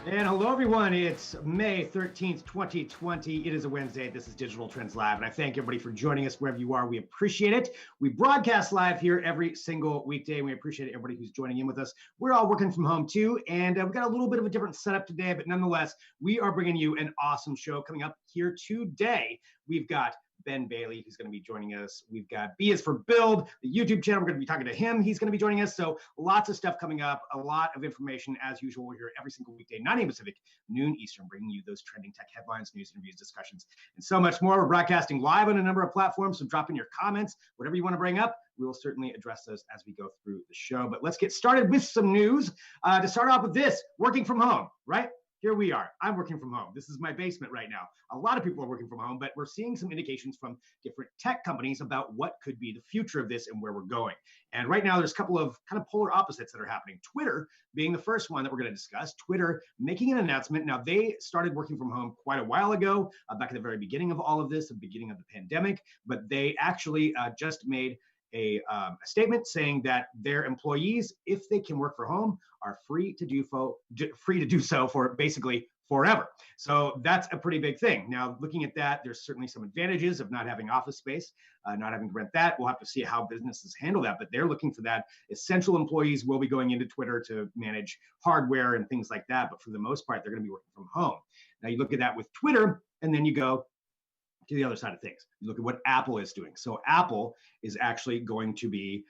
And hello, everyone. It's May 13th, 2020. It is a Wednesday. This is Digital Trends Live. And I thank everybody for joining us wherever you are. We appreciate it. We broadcast live here every single weekday. And we appreciate everybody who's joining in with us. We're all working from home, too. And we've got a little bit of a different setup today. But nonetheless, we are bringing you an awesome show coming up here today. We've got Ben Bailey, who's going to be joining us. We've got B is for Build, the YouTube channel. We're going to be talking to him. He's going to be joining us. So lots of stuff coming up, a lot of information as usual. We're here every single weekday, 9 a.m. Pacific, noon Eastern, bringing you those trending tech headlines, news, interviews, discussions, and so much more. We're broadcasting live on a number of platforms. So drop in your comments, whatever you want to bring up. We will certainly address those as we go through the show. But let's get started with some news. To start off with this, working from home, right? Here we are. I'm working from home. This is my basement right now. A lot of people are working from home, but we're seeing some indications from different tech companies about what could be the future of this and where we're going. And right now, there's a couple of kind of polar opposites that are happening. Twitter being the first one that we're going to discuss. Twitter making an announcement. Now, they started working from home quite a while ago, back at the very beginning of all of this, the beginning of the pandemic, but they actually just made a statement saying that their employees, if they can work from home, are free to do so for basically forever. So that's a pretty big thing. Now, looking at that, there's certainly some advantages of not having office space, not having to rent that. We'll have to see how businesses handle that, but they're looking for that. Essential employees will be going into Twitter to manage hardware and things like that, but for the most part, they're going to be working from home. Now, you look at that with Twitter, and then you go to the other side of things. You look at what Apple is doing. So Apple is actually going to be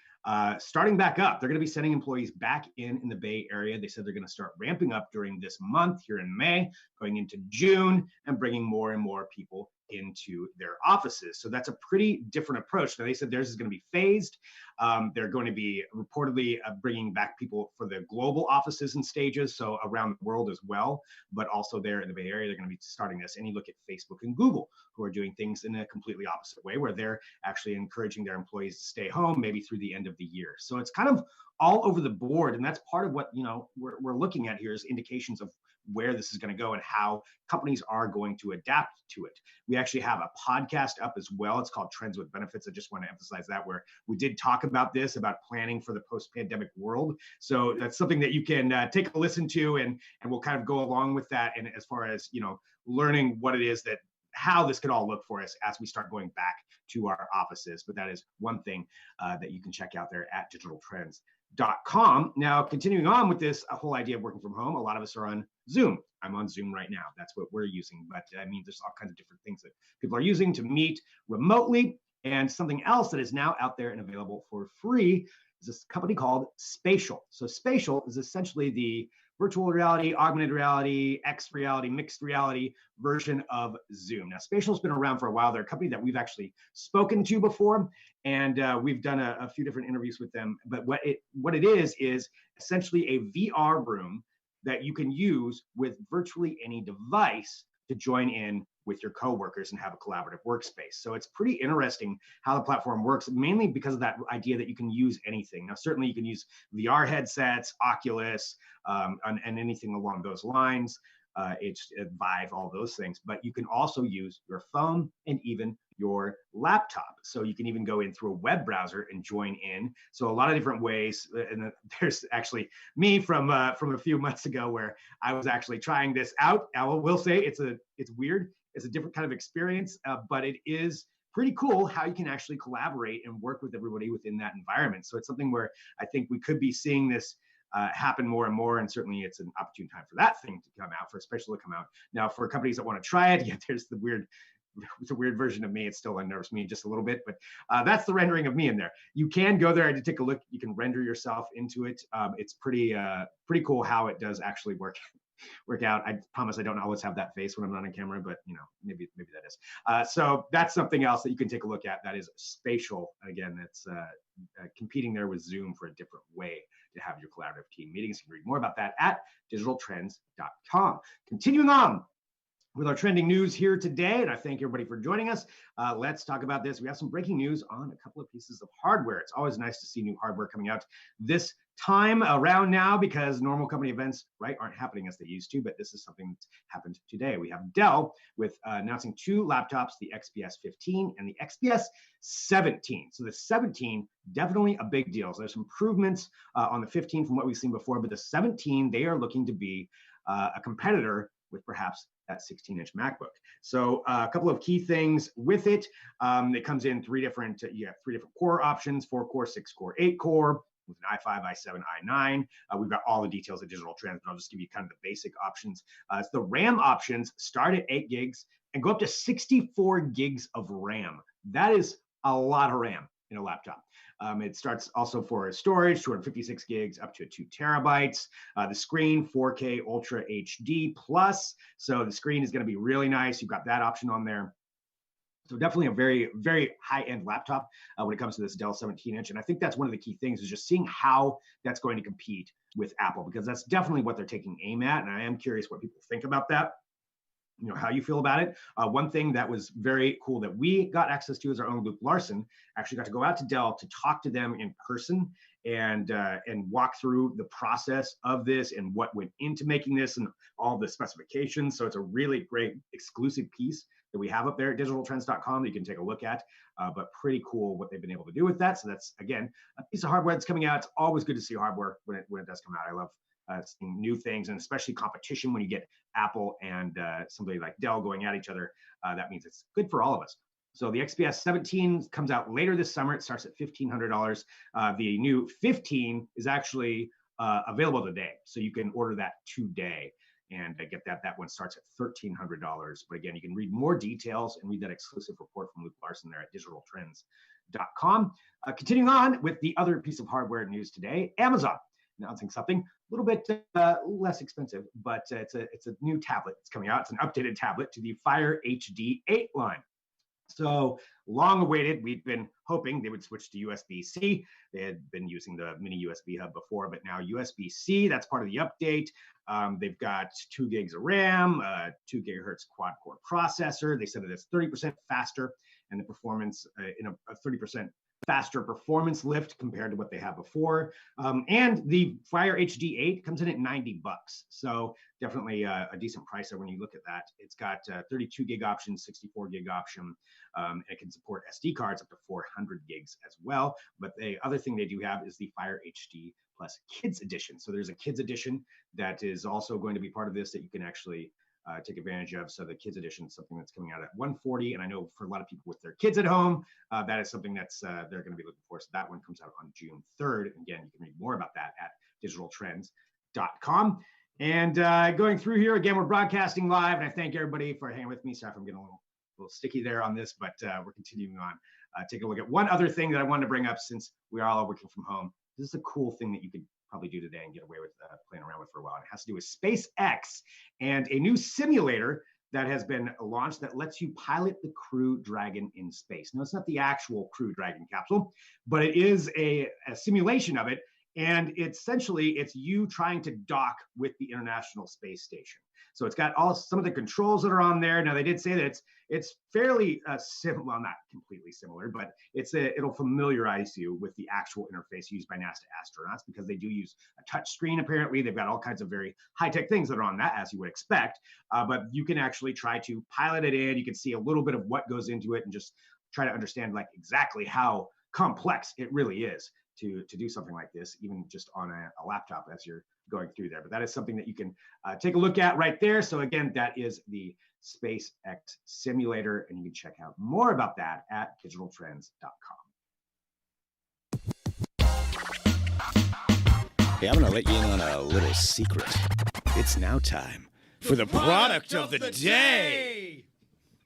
starting back up. They're going to be sending employees back in the Bay Area. They said they're going to start ramping up during this month here in May, going into June, and bringing more and more people into their offices. So that's a pretty different approach. Now, they said theirs is going to be phased. They're going to be reportedly bringing back people for the global offices and stages, so around the world as well, but also there in the Bay Area, they're going to be starting this. And you look at Facebook and Google, who are doing things in a completely opposite way, where they're actually encouraging their employees to stay home maybe through the end of the year. So it's kind of all over the board, and that's part of what we're looking at here is indications of where this is going to go and how companies are going to adapt to it. We actually have a podcast up as well. It's called Trends with Benefits. I just want to emphasize that, where we did talk about this, about planning for the post-pandemic world. So that's something that you can take a listen to, and we'll kind of go along with that. And as far as, learning what it is that how this could all look for us as we start going back to our offices. But that is one thing that you can check out there at digitaltrends.com. Now, continuing on with this whole idea of working from home, a lot of us are on Zoom. I'm on Zoom right now. That's what we're using. But I mean, there's all kinds of different things that people are using to meet remotely. And something else that is now out there and available for free is this company called Spatial. So Spatial is essentially the virtual reality, augmented reality, X reality, mixed reality version of Zoom. Now, Spatial's been around for a while. They're a company that we've actually spoken to before, and we've done a few different interviews with them. But what it is essentially a VR room that you can use with virtually any device to join in with your coworkers and have a collaborative workspace. So it's pretty interesting how the platform works, mainly because of that idea that you can use anything. Now, certainly you can use VR headsets, Oculus, and anything along those lines. It's Vive, all those things. But you can also use your phone and even your laptop. So you can even go in through a web browser and join in. So a lot of different ways. And there's actually me from a few months ago where I was actually trying this out. I will say it's weird. It's a different kind of experience, but it is pretty cool how you can actually collaborate and work with everybody within that environment. So it's something where I think we could be seeing this happen more and more, and certainly it's an opportune time for that thing to come out, for Spatial to come out. Now, for companies that want to try it, yeah, there's the weird version of me. It still unnerves me just a little bit, but that's the rendering of me in there. You can go there and take a look. You can render yourself into it. It's pretty cool how it does actually work out. I promise I don't always have that face when I'm not on camera, but maybe that is. So that's something else that you can take a look at. That is Spatial. Again, that's competing there with Zoom for a different way to have your collaborative team meetings. You can read more about that at digitaltrends.com. Continuing on with our trending news here today, and I thank everybody for joining us. Let's talk about this. We have some breaking news on a couple of pieces of hardware. It's always nice to see new hardware coming out this time around now, because normal company events, right, aren't happening as they used to, but this is something that's happened today. We have Dell with announcing two laptops, the XPS 15 and the XPS 17. So the 17, definitely a big deal. So there's improvements on the 15 from what we've seen before, but the 17, they are looking to be a competitor with perhaps that 16-inch MacBook. So a couple of key things with it. It comes in three different core options: 4-core, 6-core, 8-core, with an i5, i7, i9. We've got all the details at Digital Trends, but I'll just give you kind of the basic options. So the RAM options start at 8 gigs and go up to 64 gigs of RAM. That is a lot of RAM in a laptop. It starts also for storage, 256 gigs up to 2 terabytes. The screen, 4K Ultra HD Plus. So the screen is going to be really nice. You've got that option on there. So definitely a very, very high-end laptop when it comes to this Dell 17-inch. And I think that's one of the key things is just seeing how that's going to compete with Apple, because that's definitely what they're taking aim at. And I am curious what people think about that, how you feel about it. One thing that was very cool that we got access to is our own Luke Larson actually got to go out to Dell to talk to them in person and walk through the process of this and what went into making this and all the specifications. So it's a really great exclusive piece that we have up there at digitaltrends.com that you can take a look at, but pretty cool what they've been able to do with that. So that's, again, a piece of hardware that's coming out. It's always good to see hardware when it does come out. I love seeing new things, and especially competition when you get Apple and somebody like Dell going at each other. That means it's good for all of us. So the XPS 17 comes out later this summer. It starts at $1,500. The new 15 is actually available today. So you can order that today and get that. That one starts at $1,300. But again, you can read more details and read that exclusive report from Luke Larson there at digitaltrends.com. Continuing on with the other piece of hardware news today, Amazon announcing something a little bit less expensive, but it's a new tablet that's coming out. It's an updated tablet to the Fire HD 8 line. So long awaited. We've been hoping they would switch to USB-C. They had been using the mini USB hub before, but now USB-C, that's part of the update. They've got 2 gigs of RAM, 2 gigahertz quad core processor. They said that it's 30% faster, and the performance in a 30% faster performance lift compared to what they have before. And the Fire HD 8 comes in at $90. So definitely a decent price there when you look at that. It's got 32 gig option, 64 gig option. It can support SD cards up to 400 gigs as well. But the other thing they do have is the Fire HD Plus Kids Edition. So there's a Kids Edition that is also going to be part of this that you can actually take advantage of. So the Kids Edition is something that's coming out at $140, and I know for a lot of people with their kids at home, that is something that's they're going to be looking for. So that one comes out on June 3rd. Again, you can read more about that at digitaltrends.com. And going through here, again, we're broadcasting live, and I thank everybody for hanging with me. Sorry if I'm getting a little sticky there on this, but we're continuing on. Take a look at one other thing that I wanted to bring up since we are all working from home. This is a cool thing that you could probably do today and get away with playing around with for a while. And it has to do with SpaceX and a new simulator that has been launched that lets you pilot the Crew Dragon in space. Now, it's not the actual Crew Dragon capsule, but it is a simulation of it. And essentially, it's you trying to dock with the International Space Station. So it's got some of the controls that are on there. Now, they did say that it's fairly similar, well, not completely similar, but it'll familiarize you with the actual interface used by NASA astronauts, because they do use a touch screen. Apparently, they've got all kinds of very high-tech things that are on that, as you would expect. But you can actually try to pilot it in. You can see a little bit of what goes into it and just try to understand like exactly how complex it really is to do something like this, even just on a laptop as you're going through there. But that is something that you can take a look at right there. So again, that is the SpaceX simulator, and you can check out more about that at digitaltrends.com. Hey, I'm going to let you in on a little secret. It's now time for the product of the day.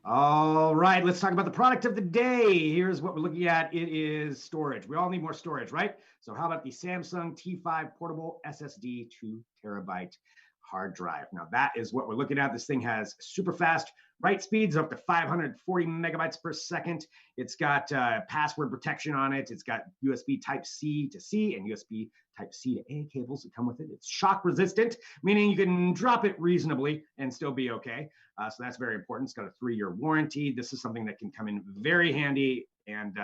All right, let's talk about the product of the day. Here's what we're looking at. It is storage. We all need more storage, right? So how about the Samsung T5 portable SSD 2 terabyte hard drive? Now that is what we're looking at. This thing has super fast write speeds up to 540 megabytes per second. It's got password protection on it. It's got USB Type-C to C and USB Type-C to A cables that come with it. It's shock resistant, meaning you can drop it reasonably and still be okay. So that's very important. It's got a 3-year warranty. This is something that can come in very handy, and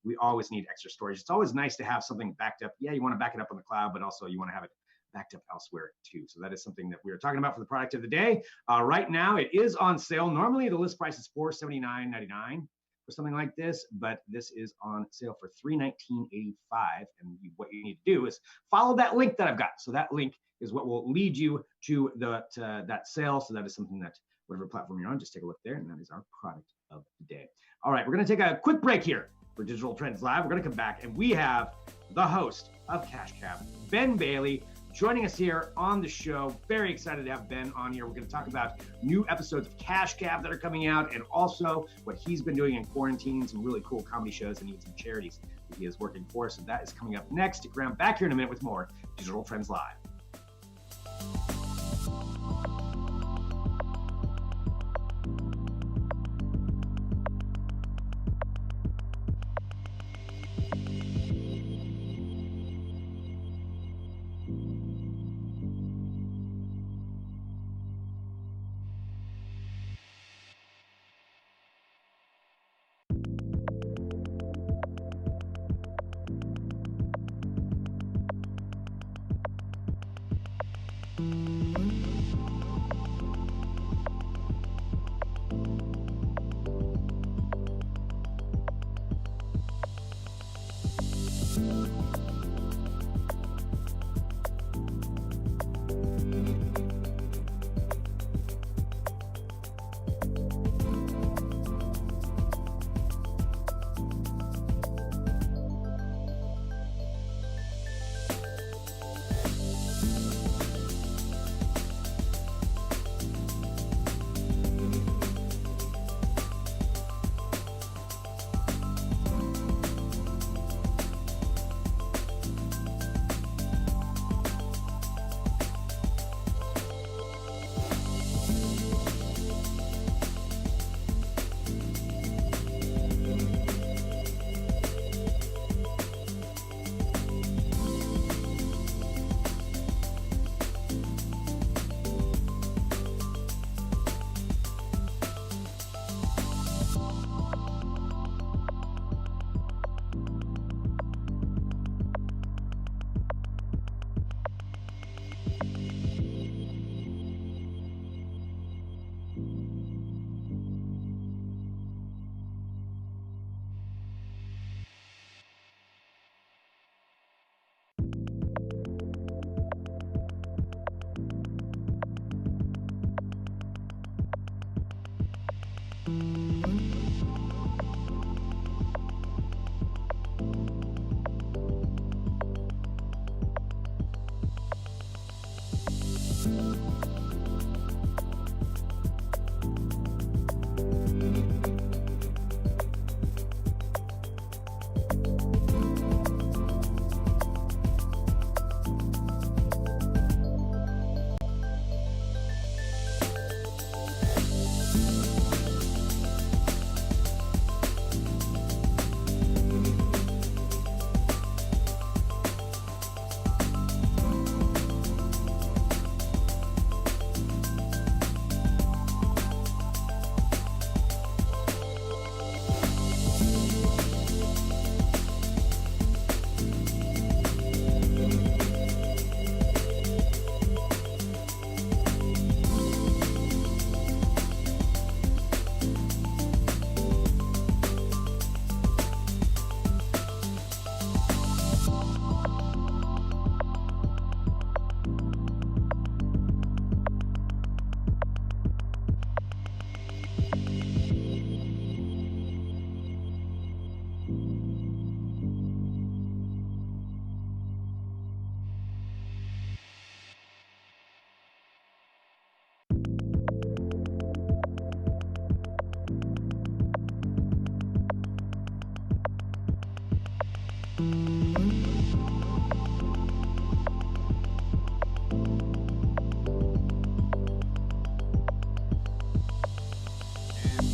we always need extra storage. It's always nice to have something backed up. Yeah, you want to back it up on the cloud, but also you want to have it backed up elsewhere too. So that is something that we are talking about for the product of the day. Right now, it is on sale. Normally, the list price is $479.99. or something like this, but this is on sale for $319.85. And what you need to do is follow that link that I've got. So that link is what will lead you to that sale. So that is something that whatever platform you're on, just take a look there, and that is our product of the day. All right, we're going to take a quick break here for Digital Trends Live. We're going to come back, and we have the host of Cash Cab, Ben Bailey, joining us here on the show. Very excited to have Ben on here. We're going to talk about new episodes of Cash Cab that are coming out, and also what he's been doing in quarantine, some really cool comedy shows, and even some charities that he is working for. So that is coming up next. Stick around, back here in a minute with more Digital Trends Live.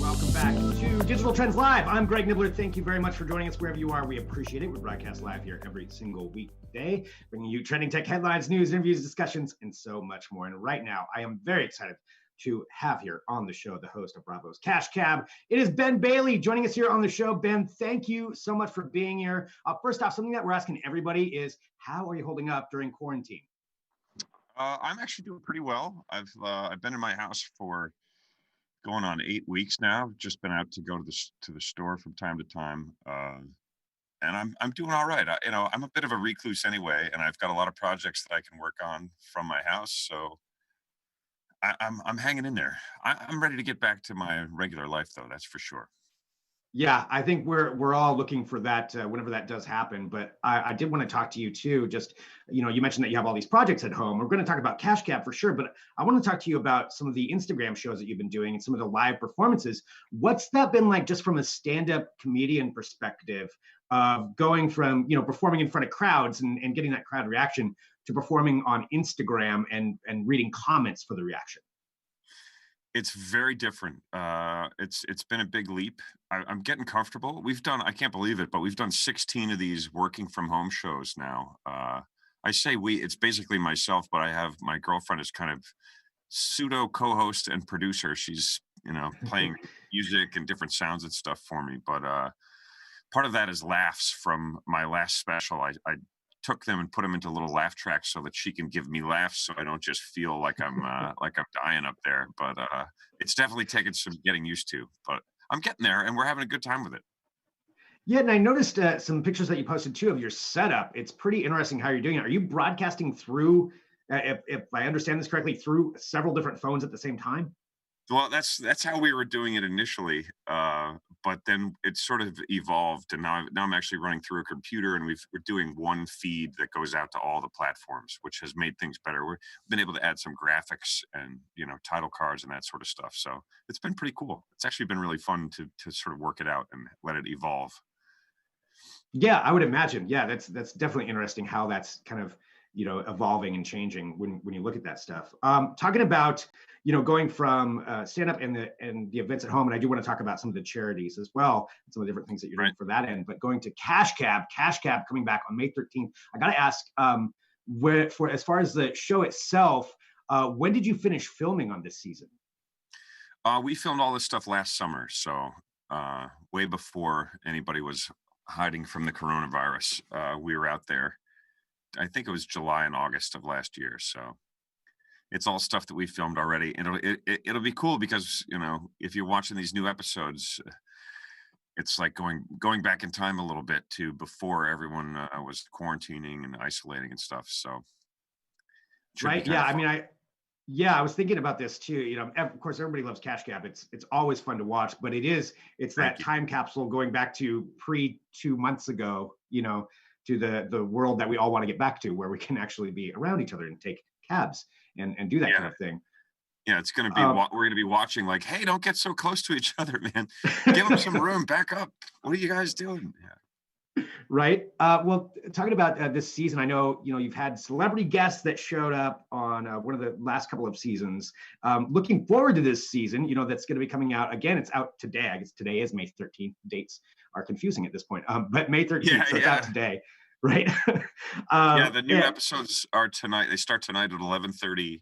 Welcome back to Digital Trends Live. I'm Greg Nibler. Thank you very much for joining us wherever you are. We appreciate it. We broadcast live here every single weekday, bringing you trending tech headlines, news, interviews, discussions, and so much more. And right now, I am very excited to have here on the show the host of Bravo's Cash Cab. It is Ben Bailey joining us here on the show. Ben, thank you so much for being here. First off, something that we're asking everybody is, how are you holding up during quarantine? I'm actually doing pretty well. I've been in my house for going on 8 weeks now. Just been out to go to the store from time to time, and I'm doing all right. I'm a bit of a recluse anyway, and I've got a lot of projects that I can work on from my house. So I'm hanging in there. I'm ready to get back to my regular life, though. That's for sure. Yeah, I think we're all looking for that whenever that does happen. But I did want to talk to you too. Just you mentioned that you have all these projects at home. We're going to talk about Cash Cab for sure, but I want to talk to you about some of the Instagram shows that you've been doing and some of the live performances. What's that been like, just from a stand-up comedian perspective, of going from performing in front of crowds and getting that crowd reaction to performing on Instagram and reading comments for the reaction? It's very different. It's been a big leap. I'm getting comfortable. I can't believe it, but we've done 16 of these working from home shows now. I say it's basically myself, but I have my girlfriend is kind of pseudo co-host and producer. She's, playing music and different sounds and stuff for me. But part of that is laughs from my last special. I took them and put them into little laugh tracks so that she can give me laughs, so I don't just feel like I'm like I'm dying up there. But it's definitely taken some getting used to, but I'm getting there and we're having a good time with it. Yeah, and I noticed some pictures that you posted too of your setup. It's pretty interesting how you're doing it. Are you broadcasting through, if I understand this correctly, through several different phones at the same time? Well, that's how we were doing it initially, but then it sort of evolved, and now I'm actually running through a computer, and we're doing one feed that goes out to all the platforms, which has made things better. We've been able to add some graphics and title cards and that sort of stuff. So it's been pretty cool. It's actually been really fun to sort of work it out and let it evolve. Yeah, I would imagine. Yeah, that's definitely interesting how that's kind of evolving and changing when you look at that stuff. Talking about going from stand up and the events at home, and I do want to talk about some of the charities as well, and some of the different things that you're doing for that end. But going to Cash Cab coming back on May 13th. I got to ask, as far as the show itself, when did you finish filming on this season? We filmed all this stuff last summer, so way before anybody was hiding from the coronavirus. We were out there. I think it was July and August of last year. So it's all stuff that we filmed already. And it'll be cool because, if you're watching these new episodes, it's like going back in time a little bit to before everyone was quarantining and isolating and stuff. So. Right. Yeah. I mean, I was thinking about this too. Of course, everybody loves Cash Cab. It's always fun to watch, but it's that time capsule going back to pre 2 months ago, to the world that we all want to get back to, where we can actually be around each other and take cabs and do that kind of thing. Yeah, it's going to be, we're going to be watching like, hey, don't get so close to each other, man. Give them some room, back up. What are you guys doing? Yeah. Right. Well, talking about this season, I know, you've had celebrity guests that showed up on one of the last couple of seasons. Looking forward to this season, that's going to be coming out. Again, it's out today. I guess today is May 13th. Dates are confusing at this point. But May 13th, so it's out today. Right. The new episodes are tonight. They start tonight at 11:30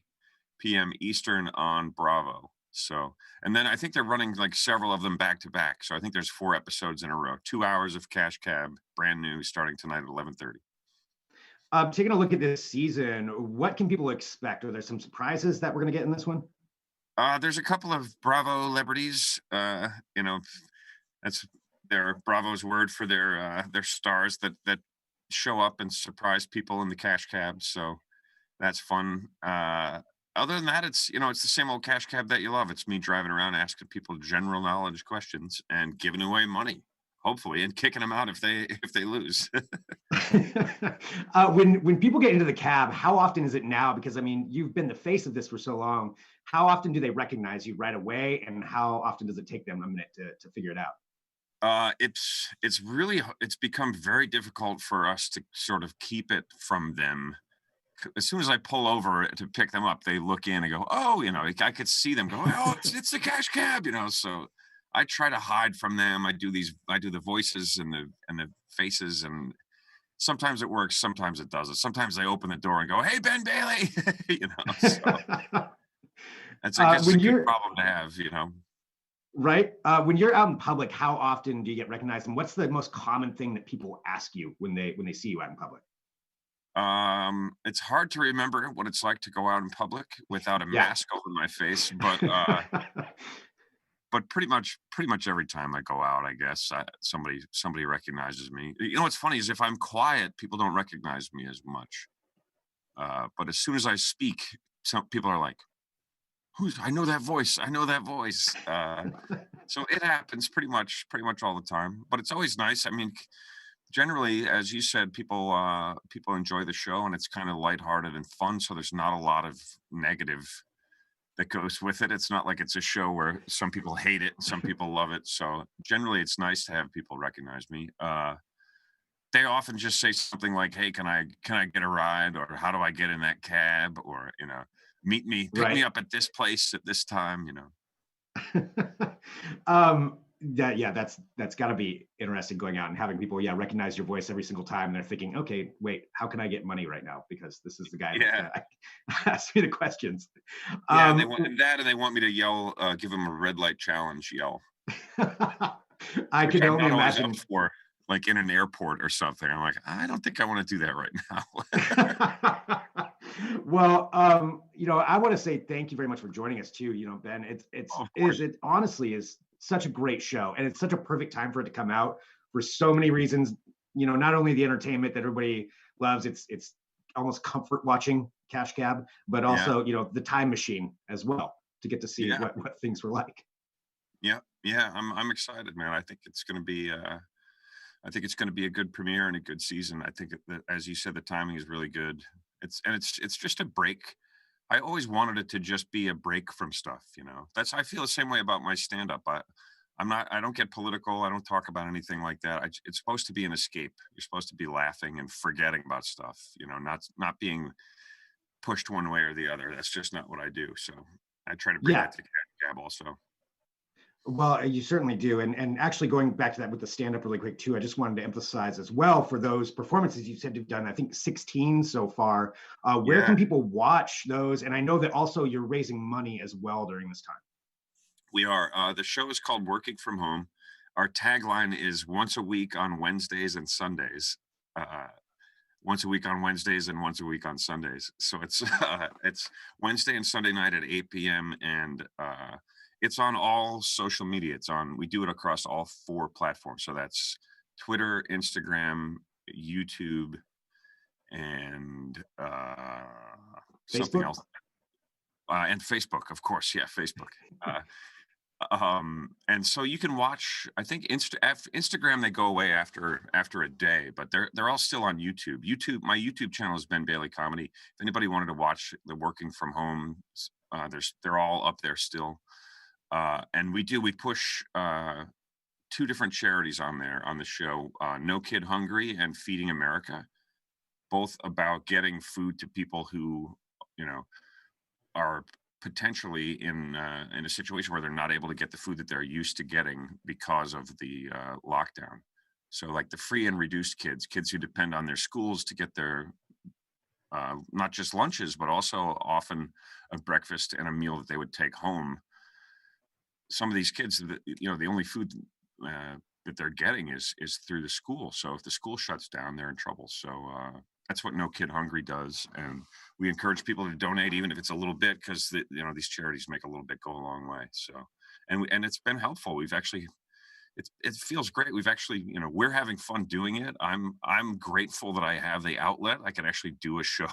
p.m. Eastern on Bravo. So, and then I think they're running like several of them back to back. So I think there's 4 episodes in a row. 2 hours of Cash Cab, brand new, starting tonight at 11:30. Taking a look at this season, what can people expect? Are there some surprises that we're going to get in this one? There's a couple of Bravo celebrities. That's their Bravo's word for their stars that show up and surprise people in the Cash Cab. So that's fun. Other than that, it's it's the same old Cash Cab that you love. It's me driving around asking people general knowledge questions and giving away money, hopefully, and kicking them out if they lose. When people get into the cab, how often is it now? Because I mean, you've been the face of this for so long. How often do they recognize you right away, and how often does it take them a minute to figure it out? It's become very difficult for us to sort of keep it from them. As soon as I pull over to pick them up, they look in and go, oh, I could see them go, oh, it's the Cash Cab, so I try to hide from them. I do the voices and the faces, and sometimes it works, sometimes it doesn't. Sometimes I open the door and go, hey, Ben Bailey. So that's I guess a good problem to have, Right. When you're out in public, how often do you get recognized, and what's the most common thing that people ask you when they see you out in public? It's hard to remember what it's like to go out in public without a mask over my face, but but pretty much every time I go out, I guess somebody recognizes me. You know what's funny is if I'm quiet, people don't recognize me as much. But as soon as I speak, some people are like, "Who's? I know that voice. I know that voice." So it happens pretty much all the time. But it's always nice. I mean, generally, as you said, people enjoy the show, and it's kind of lighthearted and fun. So there's not a lot of negative that goes with it. It's not like it's a show where some people hate it, some people love it. So generally, it's nice to have people recognize me. They often just say something like, "Hey, can I get a ride?" or "How do I get in that cab?" or pick me Right. up at this place at this time. Yeah, that's got to be interesting going out and having people, yeah, recognize your voice every single time. And they're thinking, okay, wait, how can I get money right now? Because this is the guy Yeah, that asked me the questions. yeah, and they Um, want and that, and they want me to yell, give them a red light challenge yell, I which could I'm only not always up imagine. for, like in an airport or something. I'm like, I don't think I want to do that right now. Well, I want to say thank you very much for joining us too. Ben, Oh, of course. it honestly is such a great show, and it's such a perfect time for it to come out for so many reasons. Not only the entertainment that everybody loves, it's almost comfort watching Cash Cab, but Yeah, also the time machine as well to get to see yeah, what things were like. yeah, yeah. I'm excited, man. I think it's going to be a good premiere and a good season. I think that, as you said, the timing is really good. It's just a break. I always wanted it to just be a break from stuff. I feel the same way about my stand up. I don't get political. I don't talk about anything like that. It's supposed to be an escape. You're supposed to be laughing and forgetting about stuff, not being pushed one way or the other. That's just not what I do. So I try to bring Yeah, that to Gab also. well, you certainly do. And actually going back to that with the stand-up really quick too, I just wanted to emphasize as well for those performances you said you've done, I think 16 so far. Where Yeah, can people watch those? And I know that also you're raising money as well during this time. we are. The show is called Working from Home. Our tagline is once a week on Wednesdays and Sundays. Uh, Once a week on Wednesdays and once a week on Sundays. So it's Wednesday and Sunday night at 8 p.m. and it's on all social media. We do it across all 4 platforms. So that's Twitter, Instagram, YouTube, and something Facebook? else. And Facebook, of course. Yeah, Facebook. Uh, and so you can watch. I think Instagram, they go away after a day, but they're all still on YouTube. My YouTube channel is Ben Bailey Comedy. If anybody wanted to watch the Working from Home, they're all up there still. And we push 2 different charities on there on the show: No Kid Hungry and Feeding America, both about getting food to people who you know are potentially in a situation where they're not able to get the food that they're used to getting because of the lockdown. So, like the free and reduced kids who depend on their schools to get their not just lunches, but also often a breakfast and a meal that they would take home. Some of these kids, the only food that they're getting is through the school. So if the school shuts down, they're in trouble. So that's what No Kid Hungry does, and we encourage people to donate, even if it's a little bit, because these charities make a little bit go a long way. So, and it's been helpful. We've actually it feels great. We've actually, we're having fun doing it. I'm grateful that I have the outlet. I can actually do a show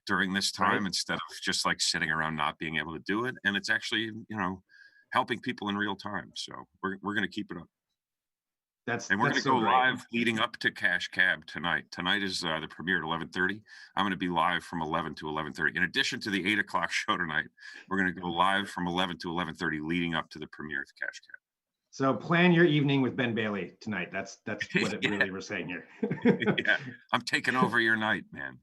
during this Right. time instead of just like sitting around not being able to do it. And it's actually, helping people in real time. So we're going to keep it up. And we're That's going to so go great. live leading up to Cash Cab tonight. Tonight is the premiere at 11:30. I'm going to be live from 11 to 11:30. In addition to the 8 o'clock show tonight, we're going to go live from 11 to 11:30, leading up to the premiere of Cash So plan your evening with Ben Bailey tonight. That's Cab. what it Yeah, really we're saying here. yeah. I'm taking over your night, man.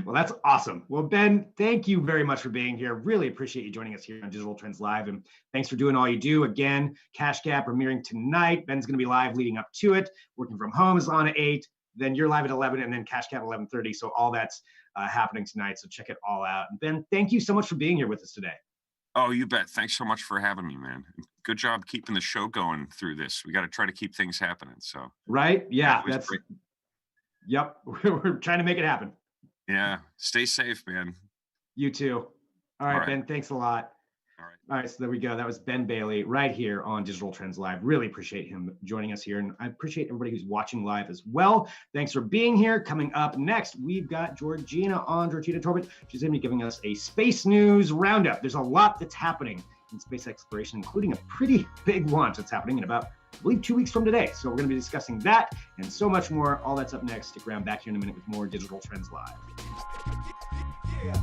Well, that's awesome. Well, Ben, thank you very much for being here. Really appreciate you joining us here on Digital Trends Live. And thanks for doing all you do. Again, Cash Gap premiering tonight. Ben's going to be live leading up to it. Working from Home is on at 8. Then you're live at 11, and then Cash Gap 11:30. So all that's happening tonight. So check it all out. And Ben, thank you so much for being here with us today. Oh, you bet. Thanks so much for having me, man. Good job keeping the show going through this. We got to try to keep things happening. So, Right? yeah, Yeah, it was that's, great. yep. We're trying to make it happen. Yeah. Stay safe, man. You too. All All right, right. Ben, thanks a lot. All right. All right, so there we go. That was Ben Bailey right here on Digital Trends Live. Really appreciate him joining us here. And I appreciate everybody who's watching live as well. Thanks for being here. Coming up next, we've got Georgina on, Georgina Torbett. She's going to be giving us a space news roundup. There's a lot that's happening in space exploration, including a pretty big launch that's happening in about, I believe, 2 weeks from today. So we're going to be discussing that and so much more. All that's up next. Stick around, back here in a minute with more Digital Trends Live. Yeah.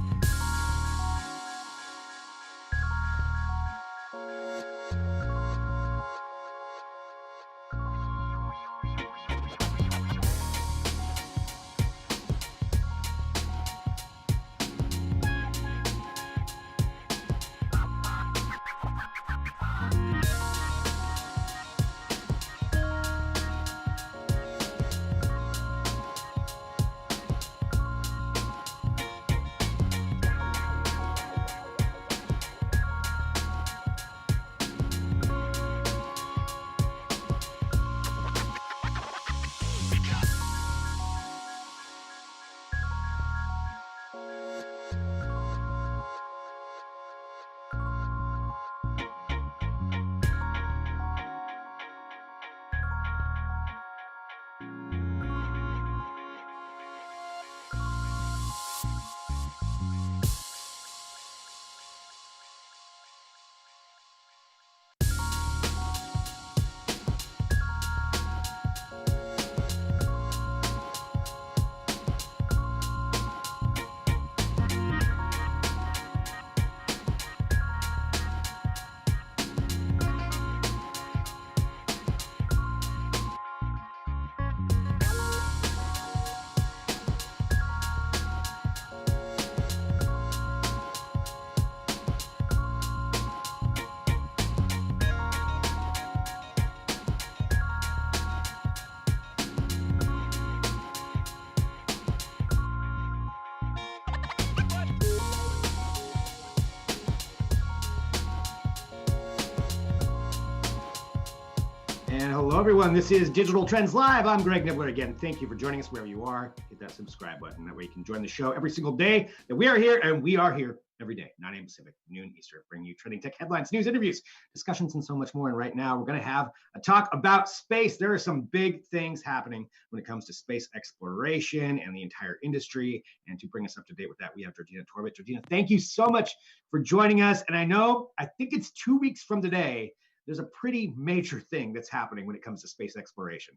And hello, everyone. This is Digital Trends Live. I'm Greg Nibbler again. Thank you for joining us wherever you are. Hit that subscribe button. That way you can join the show every single day that we are here, and we are here every day, 9 a.m. Pacific, noon Eastern, bringing you trending tech headlines, news, interviews, discussions, and so much more. And right now, we're going to have a talk about space. There are some big things happening when it comes to space exploration and the entire industry. And to bring us up to date with that, we have Georgina Torbett. Georgina, thank you so much for joining us. And I think it's 2 weeks from today. There's a pretty major thing that's happening when it comes to space exploration.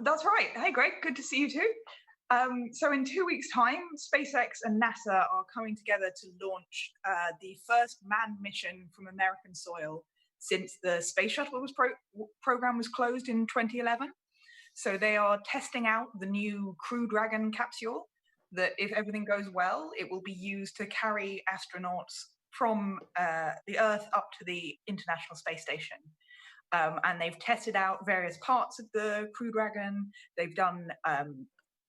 That's right. Hey, Greg, good to see you too. So in 2 weeks' time, SpaceX and NASA are coming together to launch the first manned mission from American soil since the Space Shuttle program was closed in 2011. So they are testing out the new Crew Dragon capsule that, if everything goes well, it will be used to carry astronauts from the Earth up to the International Space Station. And they've tested out various parts of the Crew Dragon. They've done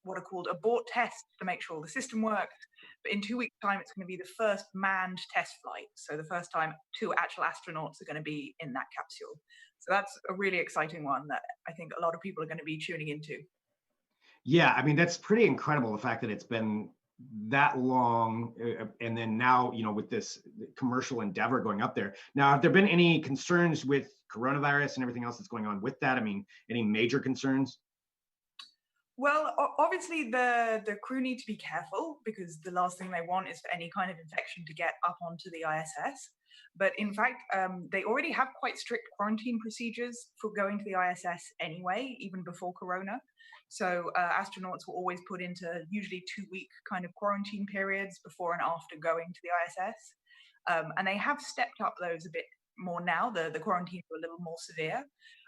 what are called abort tests to make sure the system works. But in 2 weeks' time, it's going to be the first manned test flight. So the first time 2 actual astronauts are going to be in that capsule. So that's a really exciting one that I think a lot of people are going to be tuning into. Yeah, I mean, that's pretty incredible, the fact that it's been that long, and then now, with this commercial endeavor going up there. Now, have there been any concerns with coronavirus and everything else that's going on with that? I mean, any major concerns? Well, obviously the crew need to be careful, because the last thing they want is for any kind of infection to get up onto the ISS. But in fact, they already have quite strict quarantine procedures for going to the ISS anyway, even before Corona. So astronauts were always put into usually 2-week kind of quarantine periods before and after going to the ISS. And they have stepped up those a bit more now. The quarantines are a little more severe.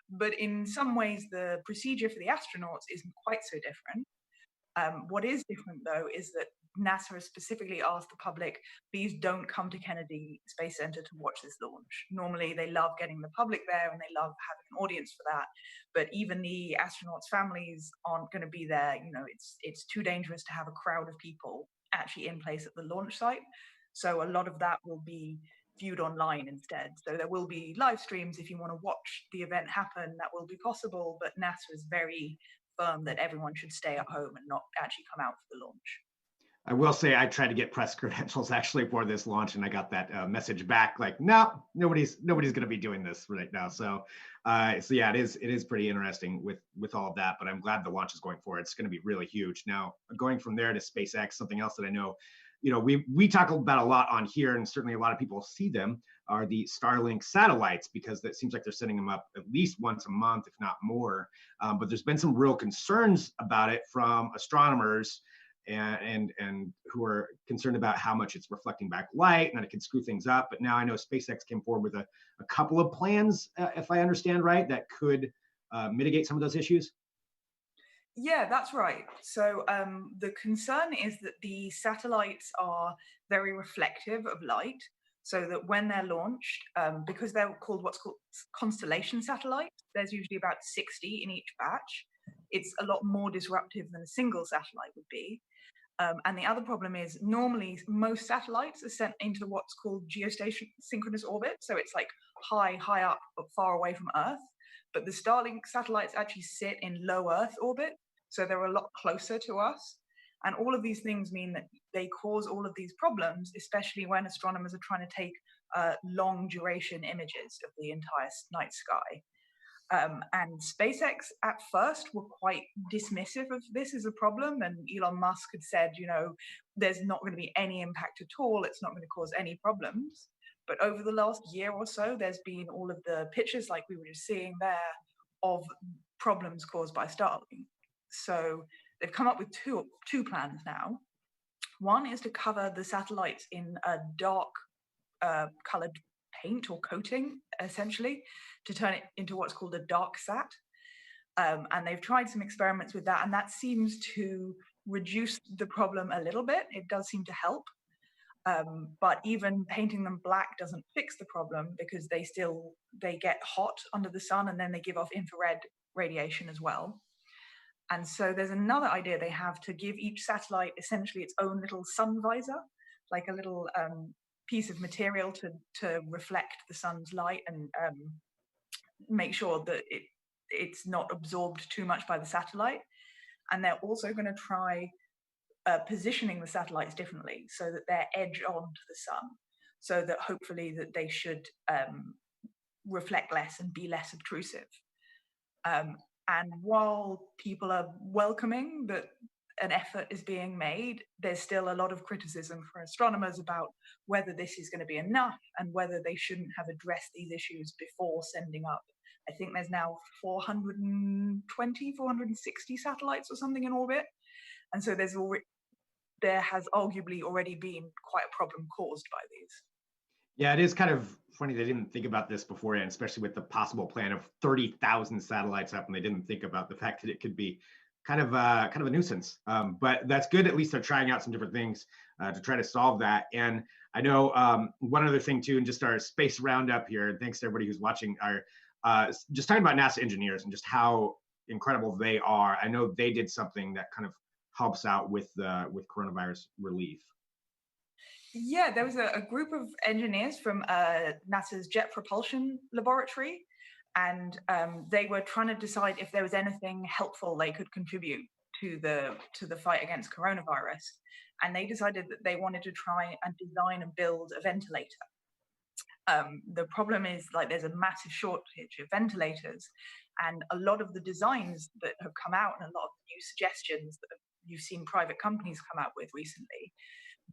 But in some ways, the procedure for the astronauts isn't quite so different. What is different, though, is that NASA has specifically asked the public, please don't come to Kennedy Space Center to watch this launch. Normally, they love getting the public there and they love having an audience for that. But even the astronauts' families aren't going to be there. It's too dangerous to have a crowd of people actually in place at the launch site. So a lot of that will be viewed online instead. So there will be live streams if you want to watch the event happen. That will be possible. But NASA is very firm that everyone should stay at home and not actually come out for the launch. I will say I tried to get press credentials actually for this launch, and I got that message back like, no, nobody's going to be doing this right now. So, so yeah, it is pretty interesting with all of that. But I'm glad the launch is going forward. It's going to be really huge. Now, going from there to SpaceX, something else that I know, we talk about a lot on here, and certainly a lot of people see them, are the Starlink satellites, because it seems like they're sending them up at least once a month, if not more. But there's been some real concerns about it from astronomers and who are concerned about how much it's reflecting back light and that it can screw things up. But now I know SpaceX came forward with a couple of plans, if I understand right, that could mitigate some of those issues. Yeah, that's right. So the concern is that the satellites are very reflective of light, so that when they're launched, because they're called what's called constellation satellites, there's usually about 60 in each batch. It's a lot more disruptive than a single satellite would be. And the other problem is normally most satellites are sent into what's called geostation synchronous orbit. So it's like high up, but far away from Earth. But the Starlink satellites actually sit in low Earth orbit. So they're a lot closer to us. And all of these things mean that they cause all of these problems, especially when astronomers are trying to take long duration images of the entire night sky. And SpaceX at first were quite dismissive of this as a problem. And Elon Musk had said, there's not going to be any impact at all. It's not going to cause any problems. But over the last year or so, there's been all of the pictures like we were just seeing there of problems caused by Starlink. So they've come up with two plans now. One is to cover the satellites in a dark colored paint or coating, essentially, to turn it into what's called a dark sat. And they've tried some experiments with that, and that seems to reduce the problem a little bit. It does seem to help. But even painting them black doesn't fix the problem, because they get hot under the sun, and then they give off infrared radiation as well. And so there's another idea they have to give each satellite essentially its own little sun visor, like a little piece of material to reflect the sun's light and make sure that it's not absorbed too much by the satellite. And they're also going to try positioning the satellites differently so that they're edge on to the sun, so that hopefully that they should reflect less and be less obtrusive. And while people are welcoming that an effort is being made, there's still a lot of criticism for astronomers about whether this is going to be enough and whether they shouldn't have addressed these issues before sending up. I think there's now 460 satellites or something in orbit. And so there has arguably already been quite a problem caused by these. Yeah, it is kind of funny they didn't think about this beforehand, especially with the possible plan of 30,000 satellites up, and they didn't think about the fact that it could be kind of a nuisance. But that's good. At least they're trying out some different things to try to solve that. And I know one other thing too, and just our space roundup here, and thanks to everybody who's watching, are just talking about NASA engineers and just how incredible they are. I know they did something that kind of helps out with coronavirus relief. Yeah, there was a group of engineers from NASA's Jet Propulsion Laboratory, and they were trying to decide if there was anything helpful they could contribute to the fight against coronavirus. And they decided that they wanted to try and design and build a ventilator. The problem is, like, there's a massive shortage of ventilators, and a lot of the designs that have come out and a lot of new suggestions that you've seen private companies come out with recently,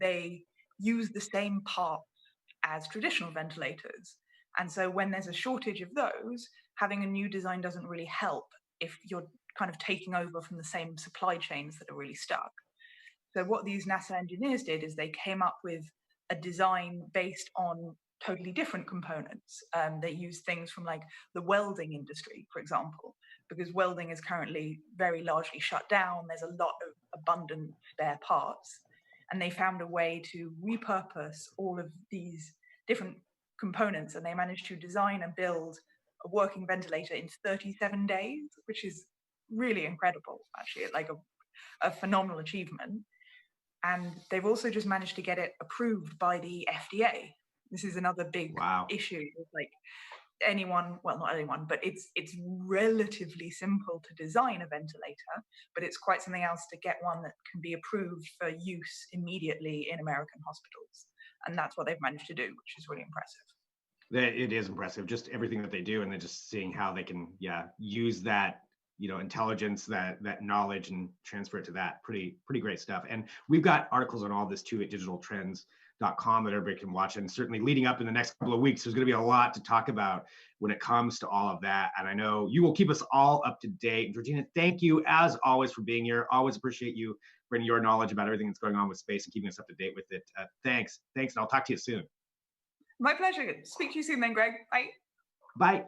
they use the same parts as traditional ventilators. And so when there's a shortage of those, having a new design doesn't really help if you're kind of taking over from the same supply chains that are really stuck. So what these NASA engineers did is they came up with a design based on totally different components. They use things from like the welding industry, for example, because welding is currently very largely shut down. There's a lot of abundant spare parts. And they found a way to repurpose all of these different components, and they managed to design and build a working ventilator in 37 days, which is really incredible, actually, like a phenomenal achievement. And they've also just managed to get it approved by the FDA. This is another big issue. Like, anyone, well, not anyone, but it's relatively simple to design a ventilator, but it's quite something else to get one that can be approved for use immediately in American hospitals. And that's what they've managed to do, which is really impressive. It is impressive, just everything that they do, and then just seeing how they can, use that, intelligence, that knowledge, and transfer it to that. Pretty great stuff. And we've got articles on all this too at digitaltrends.com that everybody can watch. And certainly leading up in the next couple of weeks, there's going to be a lot to talk about when it comes to all of that. And I know you will keep us all up to date. And Georgina, thank you as always for being here. Always appreciate you bringing your knowledge about everything that's going on with space and keeping us up to date with it. Thanks, and I'll talk to you soon. My pleasure. Speak to you soon then, Greg. Bye. Bye.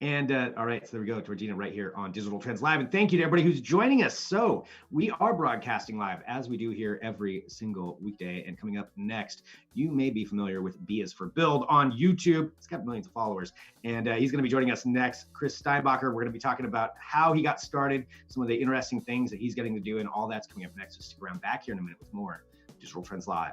And all right, so there we go, Georgina, right here on Digital Trends Live. And thank you to everybody who's joining us. So we are broadcasting live as we do here every single weekday. And coming up next, you may be familiar with B is for Build on YouTube. He's got millions of followers. And he's going to be joining us next. Chris Steinbacher, we're going to be talking about how he got started, some of the interesting things that he's getting to do, and all that's coming up next. So stick around, back here in a minute with more Digital Trends Live.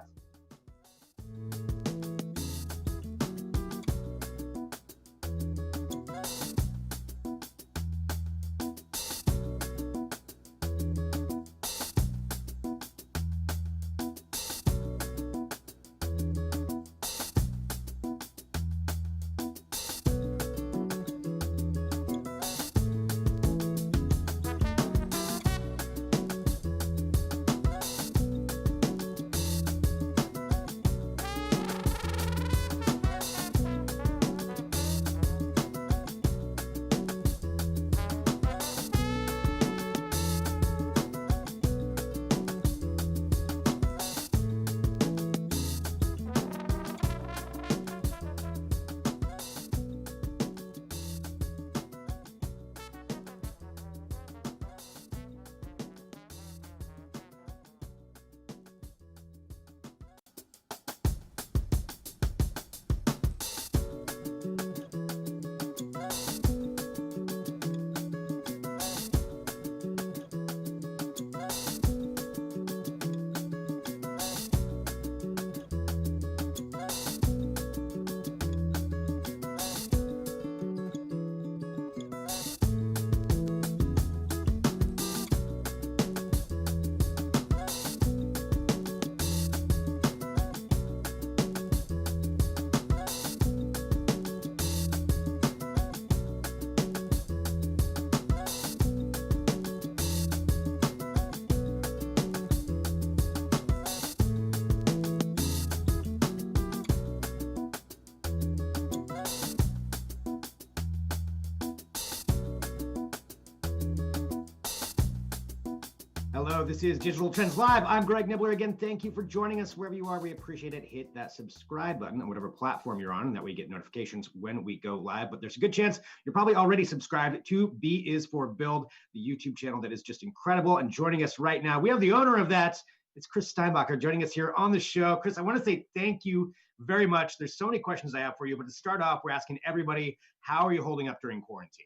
Hello, this is Digital Trends Live. I'm Greg Nibbler again. Thank you for joining us wherever you are. We appreciate it. Hit that subscribe button on whatever platform you're on, and that way you get notifications when we go live. But there's a good chance you're probably already subscribed to B is for Build, the YouTube channel that is just incredible. And joining us right now, we have the owner of that. It's Chris Steinbacher joining us here on the show. Chris, I want to say thank you very much. There's so many questions I have for you, but to start off, we're asking everybody, how are you holding up during quarantine?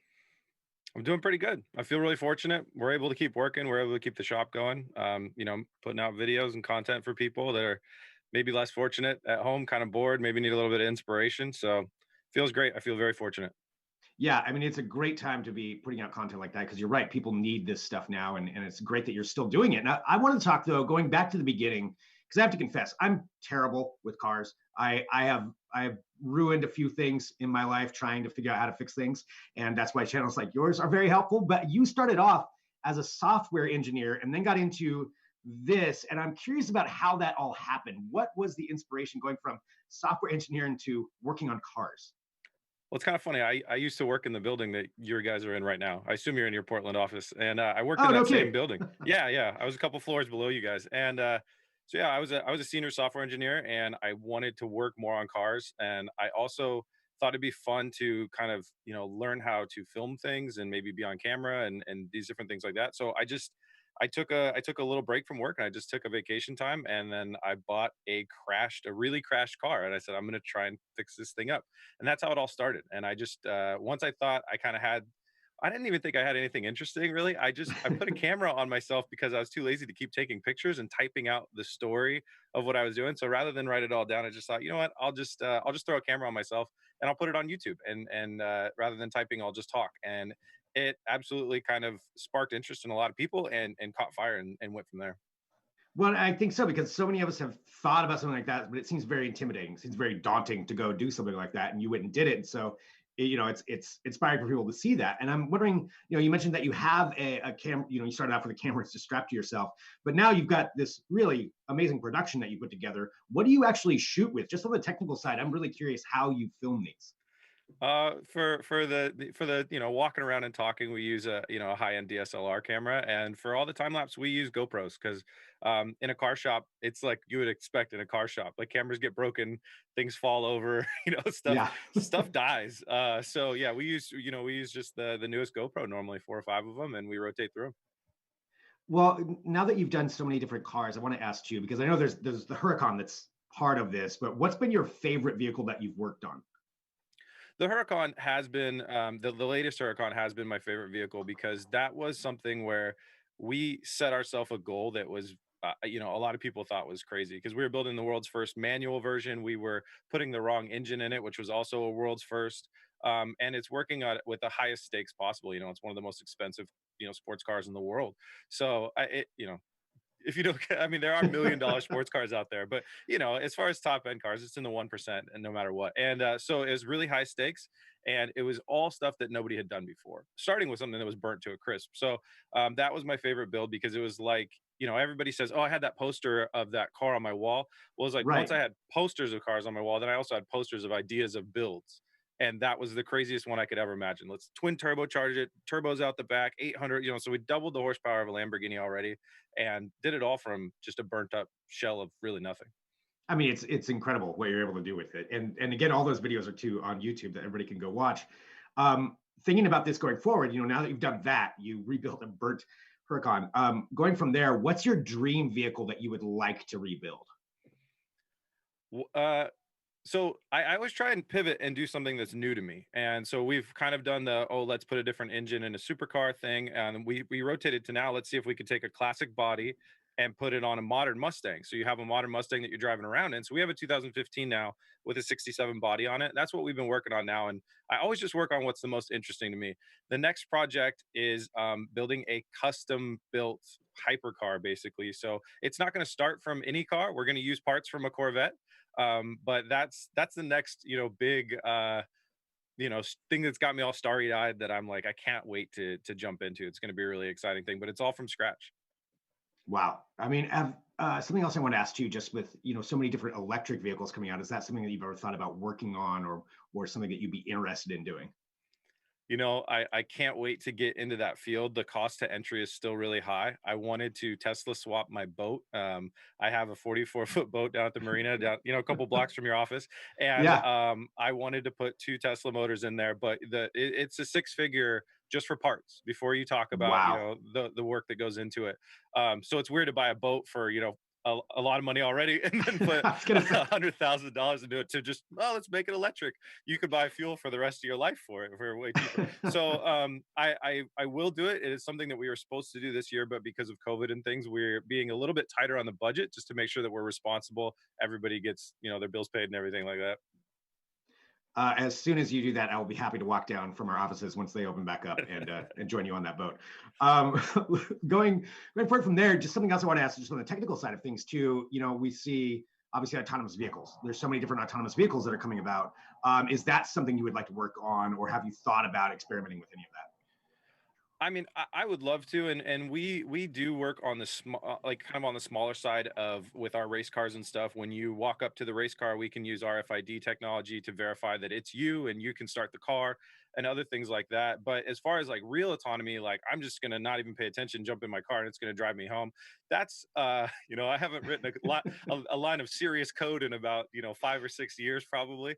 I'm doing pretty good. I feel really fortunate. We're able to keep working. We're able to keep the shop going. Putting out videos and content for people that are maybe less fortunate at home, kind of bored, maybe need a little bit of inspiration. So feels great. I feel very fortunate. Yeah, I mean, it's a great time to be putting out content like that, because you're right. People need this stuff now, and it's great that you're still doing it. Now, I want to talk, though, going back to the beginning, because I have to confess, I'm terrible with cars. I have ruined a few things in my life trying to figure out how to fix things. And that's why channels like yours are very helpful. But you started off as a software engineer and then got into this. And I'm curious about how that all happened. What was the inspiration going from software engineering to working on cars? Well, it's kind of funny. I used to work in the building that you guys are in right now. I assume you're in your Portland office. And I worked in that same building. Yeah. I was a couple floors below you guys. And so yeah, I was a senior software engineer, and I wanted to work more on cars. And I also thought it'd be fun to kind of, learn how to film things and maybe be on camera and these different things like that. So I took a little break from work, and I just took a vacation time, and then I bought a really crashed car, and I said, I'm going to try and fix this thing up. And that's how it all started. And I just, once I thought I didn't even think I had anything interesting, really. I put a camera on myself because I was too lazy to keep taking pictures and typing out the story of what I was doing. So rather than write it all down, I just thought, you know what, I'll just throw a camera on myself and I'll put it on YouTube, and rather than typing, I'll just talk. And it absolutely kind of sparked interest in a lot of people, and caught fire, and went from there. Well, I think so, because so many of us have thought about something like that, but it seems very intimidating. It seems very daunting to go do something like that, and you went and did it. And so, it's inspiring for people to see that. And I'm wondering, you mentioned that you have a camera. You started out with a camera to strap to yourself, but now you've got this really amazing production that you put together. What do you actually shoot with? Just on the technical side, I'm really curious how you film these. For the walking around and talking, we use a high-end DSLR camera, and for all the time lapse we use GoPros, because in a car shop, it's like you would expect in a car shop, like cameras get broken, things fall over, stuff Yeah. stuff dies. So yeah, we use just the newest GoPro, normally 4 or 5 of them, and we rotate through them. Well, now that you've done so many different cars, I want to ask you, because I know there's the Huracan that's part of this, but what's been your favorite vehicle that you've worked on? The Huracan has been the latest Huracan has been my favorite vehicle, because that was something where we set ourselves a goal that was a lot of people thought was crazy, because we were building the world's first manual version. We were putting the wrong engine in it, which was also a world's first. And it's working on with the highest stakes possible. It's one of the most expensive sports cars in the world. So if you don't, I mean, there are $1 million sports cars out there, but as far as top end cars, it's in the 1%, and no matter what. And so it was really high stakes, and it was all stuff that nobody had done before, starting with something that was burnt to a crisp. So that was my favorite build, because it was like, everybody says, oh, I had that poster of that car on my wall. Well, it's like, Right. once I had posters of cars on my wall, then I also had posters of ideas of builds. And that was the craziest one I could ever imagine. Let's twin turbocharge it, turbos out the back, 800, so we doubled the horsepower of a Lamborghini already, and did it all from just a burnt up shell of really nothing. I mean, it's incredible what you're able to do with it. And again, all those videos are too on YouTube that everybody can go watch. Thinking about this going forward, now that you've done that, you rebuilt a burnt Huracan. Going from there, what's your dream vehicle that you would like to rebuild? So I always try and pivot and do something that's new to me. And so we've kind of done let's put a different engine in a supercar thing. And we rotated to, now let's see if we could take a classic body and put it on a modern Mustang. So you have a modern Mustang that you're driving around in. So we have a 2015 now with a 67 body on it. That's what we've been working on now. And I always just work on what's the most interesting to me. The next project is building a custom built hypercar, basically. So it's not going to start from any car. We're going to use parts from a Corvette. But that's the next big thing that's got me all starry-eyed, that I'm like, I can't wait to jump into. It's going to be a really exciting thing, but it's all from scratch. Wow. I mean, something else I want to ask you, just with so many different electric vehicles coming out, is that something that you've ever thought about working on, or something that you'd be interested in doing? I can't wait to get into that field. The cost to entry is still really high. I wanted to Tesla swap my boat. I have a 44-foot boat down at the marina, down a couple blocks from your office, and yeah. I wanted to put 2 Tesla motors in there, but it's a 6-figure just for parts before you talk about Wow. the work that goes into it. So it's weird to buy a boat for a lot of money already, and then put $100,000 into it to just, let's make it electric. You could buy fuel for the rest of your life for it for way cheaper. So I will do it. It is something that we were supposed to do this year, but because of COVID and things, we're being a little bit tighter on the budget, just to make sure that we're responsible. Everybody gets their bills paid and everything like that. As soon as you do that, I will be happy to walk down from our offices once they open back up, and join you on that boat. Going forward from there, just something else I want to ask, just on the technical side of things too. We see obviously autonomous vehicles. There's so many different autonomous vehicles that are coming about. Is that something you would like to work on, or have you thought about experimenting with any of that? I mean, I would love to, and we do work on the like kind of on the smaller side of with our race cars and stuff. When you walk up to the race car, we can use RFID technology to verify that it's you, and you can start the car and other things like that. But as far as like real autonomy, like I'm just gonna not even pay attention, jump in my car, and it's gonna drive me home. That's I haven't written a line of serious code in about 5 or 6 years probably.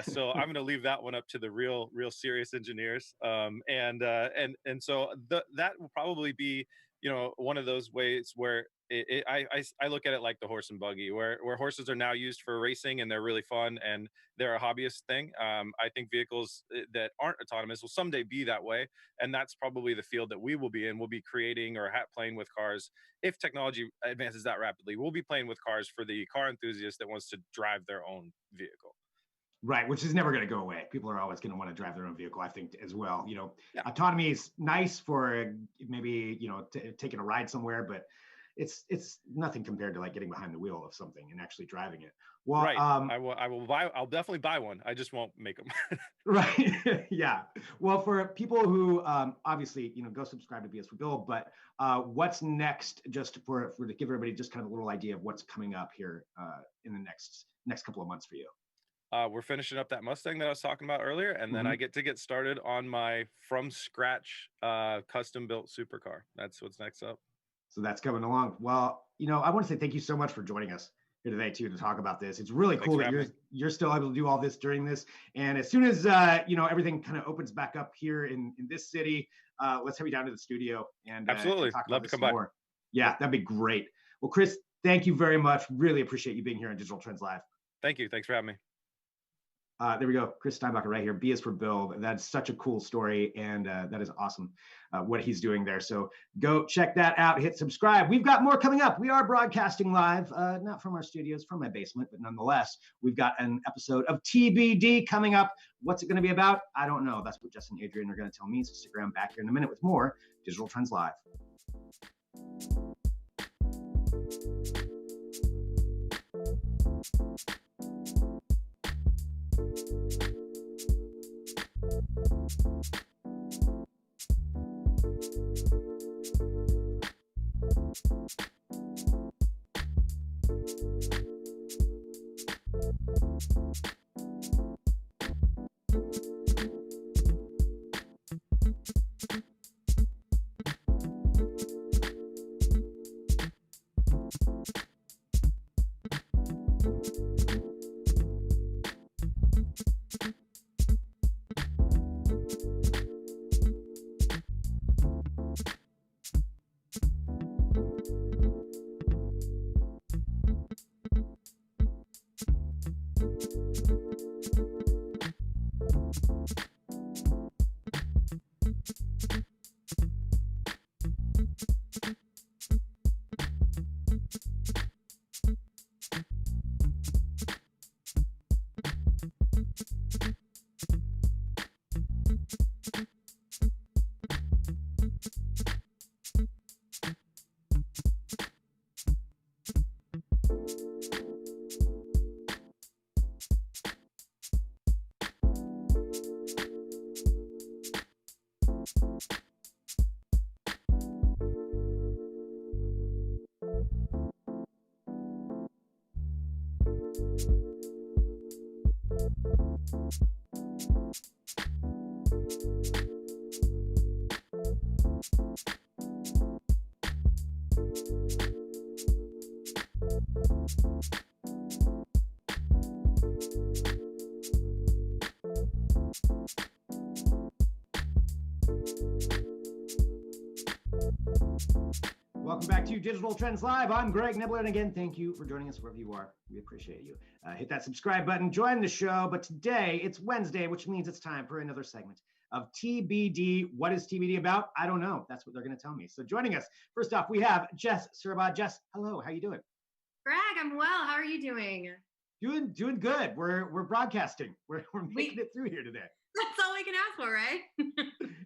So I'm gonna leave that one up to the real serious engineers. And so that will probably be one of those ways where I look at it like the horse and buggy, where horses are now used for racing and they're really fun and they're a hobbyist thing. I think vehicles that aren't autonomous will someday be that way, and that's probably the field that we will be in. We'll be creating or playing with cars. If technology advances that rapidly, we'll be playing with cars for the car enthusiast that wants to drive their own vehicle. Right, which is never going to go away. People are always going to want to drive their own vehicle, I think, as well. Yeah. Autonomy is nice for maybe taking a ride somewhere, but it's nothing compared to like getting behind the wheel of something and actually driving it. Well, right. I'll definitely buy one. I just won't make them. Right. Yeah. Well, for people who obviously go subscribe to BS for Bill, but what's next? Just for to give everybody just kind of a little idea of what's coming up here in the next couple of months for you. We're finishing up that Mustang that I was talking about earlier, and then I get started on my from scratch custom built supercar. That's what's next up. So that's coming along. Well, I want to say thank you so much for joining us here today too to talk about this. It's really cool that you're still able to do all this during this. And as soon as everything kind of opens back up here in this city, let's have you down to the studio and absolutely talk love to come by. More. Yeah, that'd be great. Well, Chris, thank you very much. Really appreciate you being here on Digital Trends Live. Thank you. Thanks for having me. There we go. Chris Steinbacher right here. B is for Build. That's such a cool story. And that is awesome what he's doing there. So go check that out. Hit subscribe. We've got more coming up. We are broadcasting live, not from our studios, from my basement, but nonetheless, we've got an episode of TBD coming up. What's it going to be about? I don't know. That's what Jess and Adrian are going to tell me. So stick around back here in a minute with more Digital Trends Live. Welcome back to Digital Trends Live. I'm Greg Nibbler, and again, thank you for joining us wherever you are. We appreciate you. Hit that subscribe button, join the show. But today, it's Wednesday, which means it's time for another segment of TBD. What is TBD about? I don't know. That's what they're going to tell me. So joining us, first off, we have Jess Surabad. Jess, hello. How you doing? Greg, I'm well. How are you doing? Doing good. We're broadcasting. We're making it through here today. That's all we can ask for, right?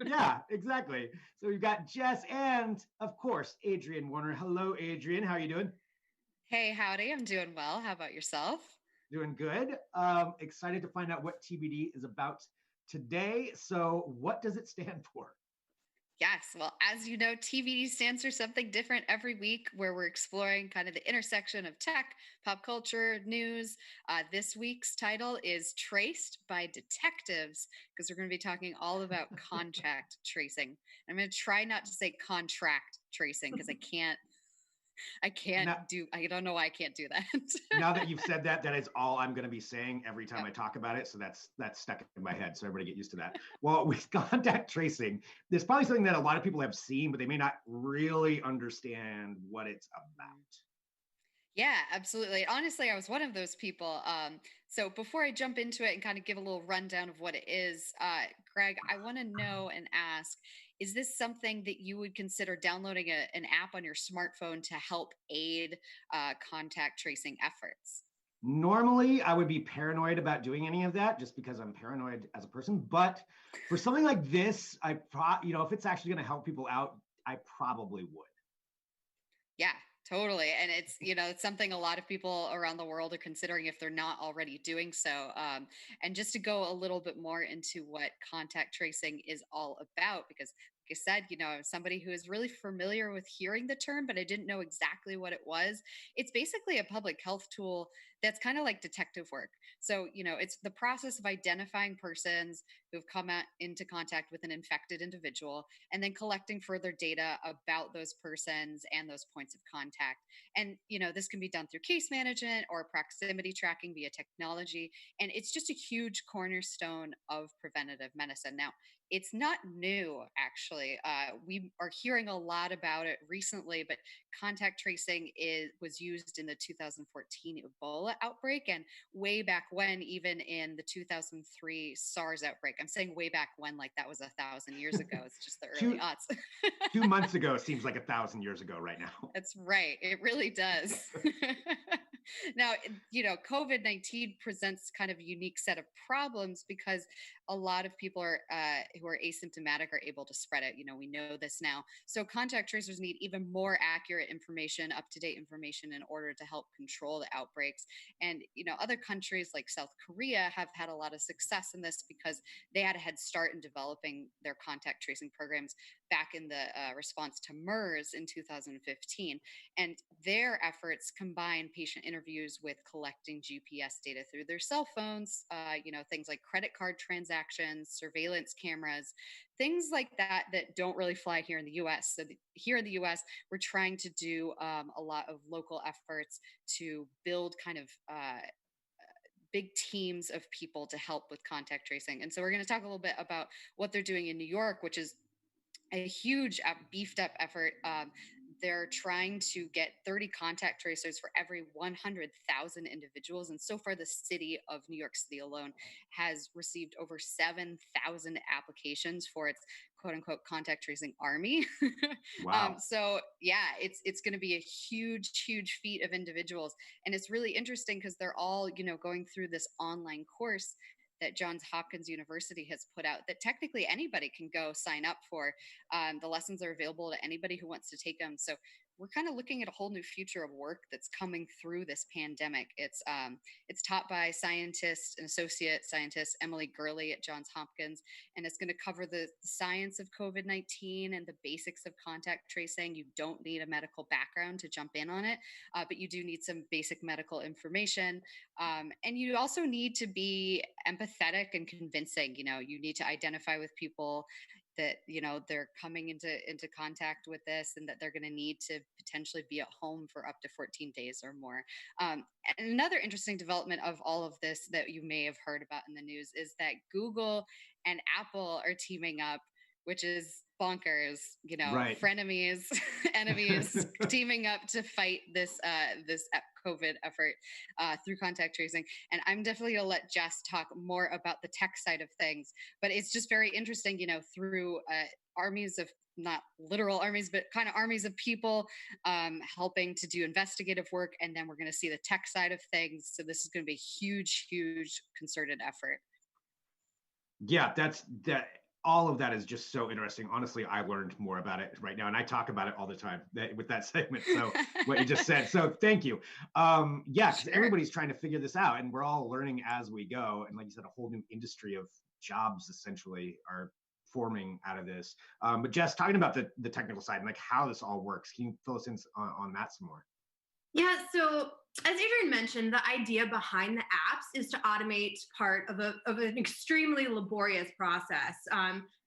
Yeah, exactly. So we've got Jess and, of course, Adrian Warner. Hello, Adrian. How are you doing? Hey, howdy. I'm doing well. How about yourself? Doing good. Excited to find out what TBD is about today. So what does it stand for? Yes. Well, as you know, TBD stands for something different every week where we're exploring kind of the intersection of tech, pop culture, news. This week's title is Traced by Detectives because we're going to be talking all about contact tracing. I'm going to try not to say contract tracing because I don't know why I can't do that. Now that you've said that, that is all I'm going to be saying every time I talk about it. So that's stuck in my head. So everybody get used to that. Well, with contact tracing, there's probably something that a lot of people have seen, but they may not really understand what it's about. Yeah, absolutely. Honestly, I was one of those people. So before I jump into it and kind of give a little rundown of what it is, Greg, I want to know and ask, is this something that you would consider downloading an app on your smartphone to help aid contact tracing efforts? Normally, I would be paranoid about doing any of that just because I'm paranoid as a person. But for something like this, if it's actually going to help people out, I probably would. Yeah, totally. And it's something a lot of people around the world are considering if they're not already doing so. And just to go a little bit more into what contact tracing is all about, because like I said, I'm somebody who is really familiar with hearing the term, but I didn't know exactly what it was. It's basically a public health tool that's kind of like detective work. So, it's the process of identifying persons who've come into contact with an infected individual and then collecting further data about those persons and those points of contact. And, this can be done through case management or proximity tracking via technology. And it's just a huge cornerstone of preventative medicine. Now, it's not new, actually. We are hearing a lot about it recently, but contact tracing was used in the 2014 Ebola outbreak, and way back when, even in the 2003 SARS outbreak. I'm saying way back when, like that was 1,000 years ago. It's just the early aughts. 2 months ago seems like 1,000 years ago right now. That's right. It really does. Now, COVID-19 presents kind of a unique set of problems because a lot of people who are asymptomatic are able to spread it. We know this now. So contact tracers need even more accurate information, up-to-date information in order to help control the outbreaks. And, other countries like South Korea have had a lot of success in this because they had a head start in developing their contact tracing programs back in the response to MERS in 2015. And their efforts combine patient interviews with collecting GPS data through their cell phones, things like credit card transactions, surveillance cameras, things like that don't really fly here in the US. So here in the US, we're trying to do a lot of local efforts to build kind of big teams of people to help with contact tracing. And so we're going to talk a little bit about what they're doing in New York, which is a huge beefed up effort. They're trying to get 30 contact tracers for every 100,000 individuals. And so far, the city of New York City alone has received over 7,000 applications for its quote unquote contact tracing army. Wow. So yeah, it's going to be a huge feat of individuals. And it's really interesting because they're all, going through this online course that Johns Hopkins University has put out that technically anybody can go sign up for. The lessons are available to anybody who wants to take them. So we're kind of looking at a whole new future of work that's coming through this pandemic. It's taught by scientist and associate scientist Emily Gurley at Johns Hopkins, and it's going to cover the science of COVID-19 and the basics of contact tracing. You don't need a medical background to jump in on it, but you do need some basic medical information, and you also need to be empathetic and convincing. You need to identify with people that they're coming into contact with this and that they're going to need to potentially be at home for up to 14 days or more. And another interesting development of all of this that you may have heard about in the news is that Google and Apple are teaming up, which is bonkers, Right. frenemies, enemies, teaming up to fight this COVID effort through contact tracing. And I'm definitely going to let Jess talk more about the tech side of things. But it's just very interesting, through armies of, not literal armies, but kind of armies of people helping to do investigative work. And then we're going to see the tech side of things. So this is going to be a huge concerted effort. Yeah, all of that is just so interesting. Honestly, I learned more about it right now, and I talk about it all the time with that segment. So what you just said. So thank you. Sure. Everybody's trying to figure this out, and we're all learning as we go. And like you said, a whole new industry of jobs essentially are forming out of this. But Jess, talking about the technical side and like how this all works, can you fill us in on that some more? Yeah, so as Adrian mentioned, the idea behind the apps is to automate part of an extremely laborious process.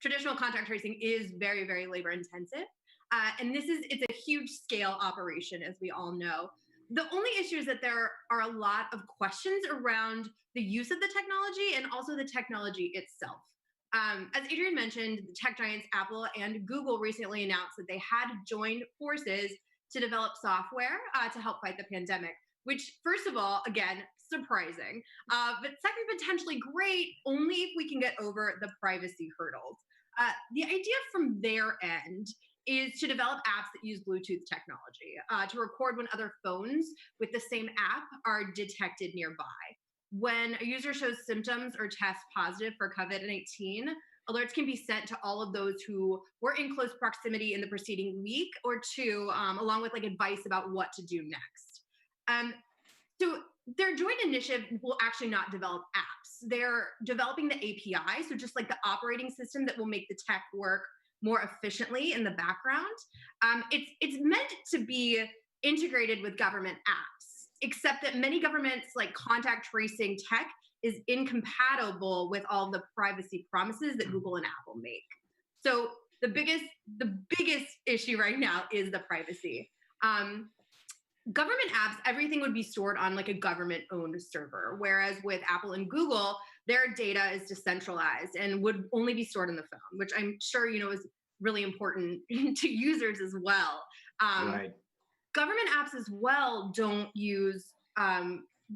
Traditional contact tracing is very, very labor intensive. And it's a huge scale operation, as we all know. The only issue is that there are a lot of questions around the use of the technology and also the technology itself. As Adrian mentioned, the tech giants Apple and Google recently announced that they had joined forces to develop software to help fight the pandemic, which, first of all, again, surprising, but second, potentially great only if we can get over the privacy hurdles. The idea from their end is to develop apps that use Bluetooth technology to record when other phones with the same app are detected nearby. When a user shows symptoms or tests positive for COVID-19, alerts can be sent to all of those who were in close proximity in the preceding week or two, along with like advice about what to do next. So their joint initiative will actually not develop apps. They're developing the API, so just like the operating system that will make the tech work more efficiently in the background. It's meant to be integrated with government apps, except that many governments like contact tracing tech is incompatible with all the privacy promises that Google and Apple make. So the biggest issue right now is the privacy. Government apps, everything would be stored on like a government-owned server, whereas with Apple and Google, their data is decentralized and would only be stored on the phone, which I'm sure you know is really important to users as well. Right. Government apps as well don't use,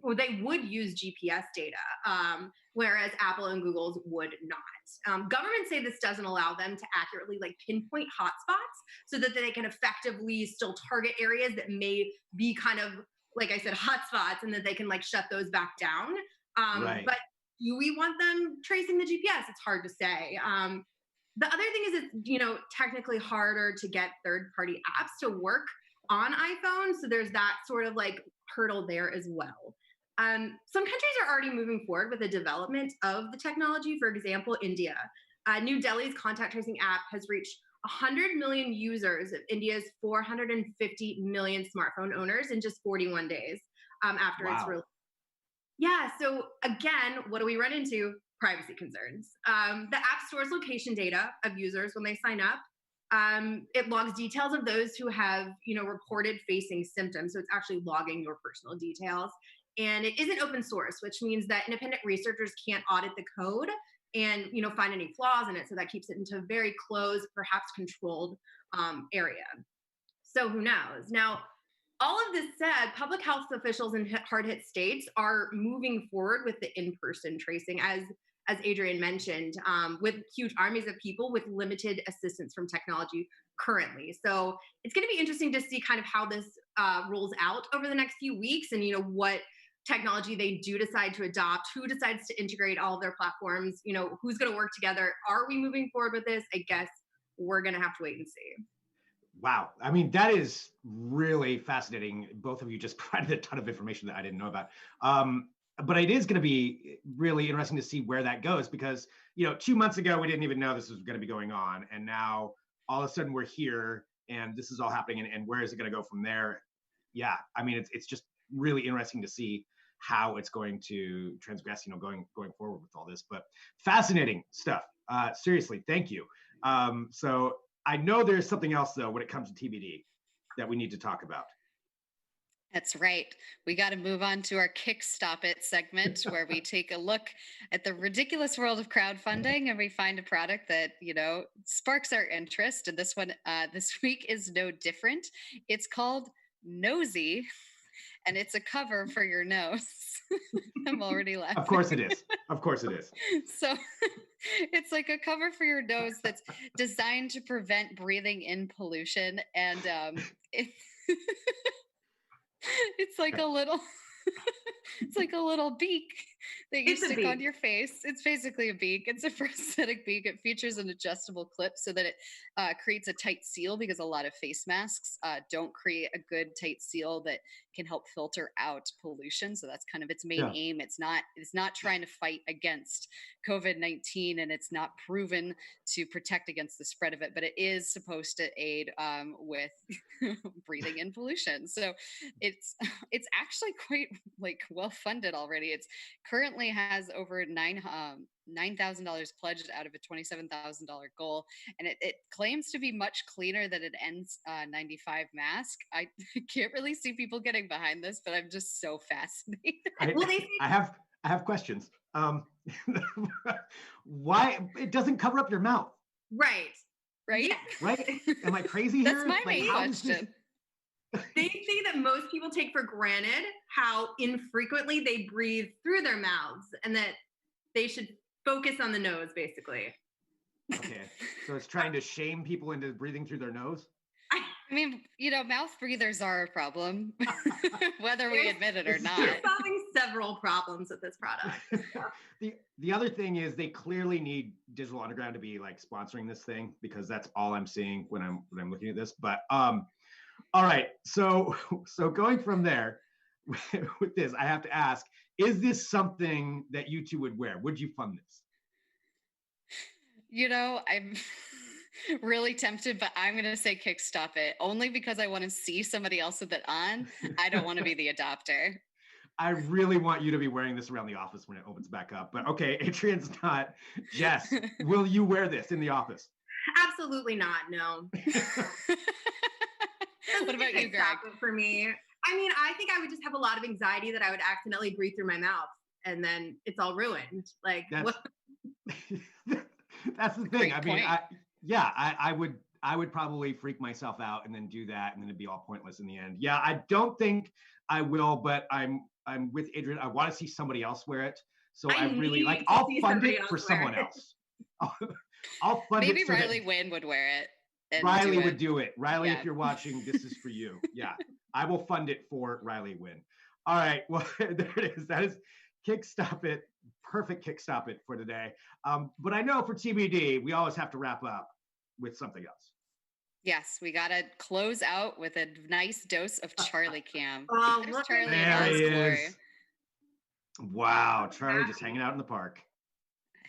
or they would use GPS data, whereas Apple and Google's would not. Governments say this doesn't allow them to accurately like pinpoint hotspots so that they can effectively still target areas that may be kind of, like I said, hotspots, and that they can like shut those back down. Right. But do we want them tracing the GPS? It's hard to say. The other thing is it's, you know, technically harder to get third-party apps to work on iPhone. So there's that sort of like hurdle there as well. Some countries are already moving forward with the development of the technology. For example, India. New Delhi's contact tracing app has reached 100 million users of India's 450 million smartphone owners in just 41 days after its release. Yeah, so again, what do we run into? Privacy concerns. The app stores location data of users when they sign up. It logs details of those who have, you know, reported facing symptoms. So it's actually logging your personal details. And it isn't open source, which means that independent researchers can't audit the code and, you know, find any flaws in it. So that keeps it into a very closed, perhaps controlled area. So who knows? Now, all of this said, public health officials in hard-hit states are moving forward with the in-person tracing, as Adrian mentioned, with huge armies of people with limited assistance from technology currently. So it's going to be interesting to see kind of how this rolls out over the next few weeks, and, you know, what technology they do decide to adopt, who decides to integrate all of their platforms, you know, who's going to work together. Are we moving forward with this? I guess we're going to have to wait and see. Wow. I mean, that is really fascinating. Both of you just provided a ton of information that I didn't know about. But it is going to be really interesting to see where that goes, because, you know, 2 months ago, we didn't even know this was going to be going on. And now all of a sudden we're here and this is all happening. And where is it going to go from there? Yeah. I mean, it's just really interesting to see how it's going to transgress, you know, going forward with all this, but fascinating stuff. Seriously, thank you. So I know there's something else though, when it comes to TBD that we need to talk about. That's right. We got to move on to our Kick Stop It segment where we take a look at the ridiculous world of crowdfunding and we find a product that, you know, sparks our interest. And this one this week is no different. It's called Nosy, and it's a cover for your nose. I'm already laughing. Of course it is. Of course it is. So it's like a cover for your nose that's designed to prevent breathing in pollution. And it's like a little it's like a little beak that you stick on your face. It's basically a beak. It's a prosthetic beak. It features an adjustable clip so that it creates a tight seal, because a lot of face masks don't create a good tight seal that can help filter out pollution. So that's kind of its main aim. It's not trying to fight against COVID-19, and it's not proven to protect against the spread of it, but it is supposed to aid with breathing in pollution. So it's actually quite like well funded already. It's currently has over $9,000 pledged out of a $27,000 goal, and it claims to be much cleaner than an N95 mask. I can't really see people getting behind this, but I'm just so fascinated. I have questions. Why it doesn't cover up your mouth? Right. Right? Am I crazy here? That's my main question. They say that most people take for granted how infrequently they breathe through their mouths, and that they should focus on the nose, basically. Okay, so it's trying to shame people into breathing through their nose? I mean, mouth breathers are a problem, whether we admit it or not. We're solving several problems with this product. The other thing is they clearly need Digital Underground to be like sponsoring this thing, because that's all I'm seeing when I'm looking at this. But all right, so going from there with this, I have to ask: is this something that you two would wear? Would you fund this? I'm really tempted, but I'm going to say kick stop it, only because I want to see somebody else with it on. I don't want to be the adopter. I really want you to be wearing this around the office when it opens back up. But okay, Adrian's not. Jess, will you wear this in the office? Absolutely not, no. What about you, Greg? For me, I mean, I think I would just have a lot of anxiety that I would accidentally breathe through my mouth and then it's all ruined. Like, that's the thing. I mean, I would probably freak myself out and then do that, and then it'd be all pointless in the end. Yeah, I don't think I will, but I'm with Adrian. I want to see somebody else wear it. So I really like. I'll fund it for someone else. I'll fund Maybe it. Maybe Riley Wynn would wear it. Riley would do it. Riley, if you're watching, this is for you. Yeah, I will fund it for Riley Wynn. All right. Well, there it is. That is Kick Stop It. Perfect Kick Stop It for today. But I know for TBD, we always have to wrap up with something else. Yes, we got to close out with a nice dose of Charlie Cam. Oh, There's Charlie there he is. Wow, Charlie just hanging out in the park.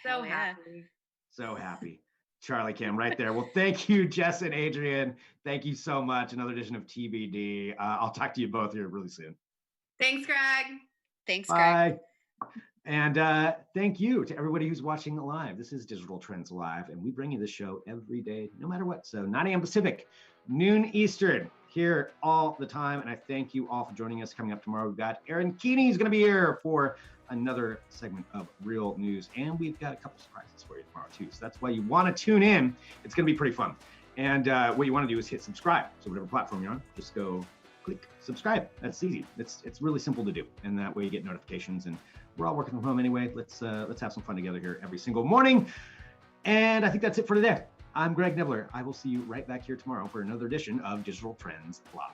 So happy. So happy. Charlie Cam right there. Well, thank you, Jess and Adrian. Thank you so much. Another edition of TBD. I'll talk to you both here really soon. Thanks, Greg. Thanks, Bye. Greg. And thank you to everybody who's watching live. This is Digital Trends Live, and we bring you this show every day, no matter what. So 9 a.m. Pacific, noon Eastern, here all the time. And I thank you all for joining us. Coming up tomorrow, we've got Aaron Keeney is going to be here for another segment of Real News. And we've got a couple surprises for you tomorrow, too. So that's why you want to tune in. It's going to be pretty fun. And what you want to do is hit subscribe. So whatever platform you're on, just go click subscribe. That's easy. It's really simple to do. And that way you get notifications. And we're all working from home anyway. Let's have some fun together here every single morning. And I think that's it for today. I'm Greg Nibbler. I will see you right back here tomorrow for another edition of Digital Trends Live.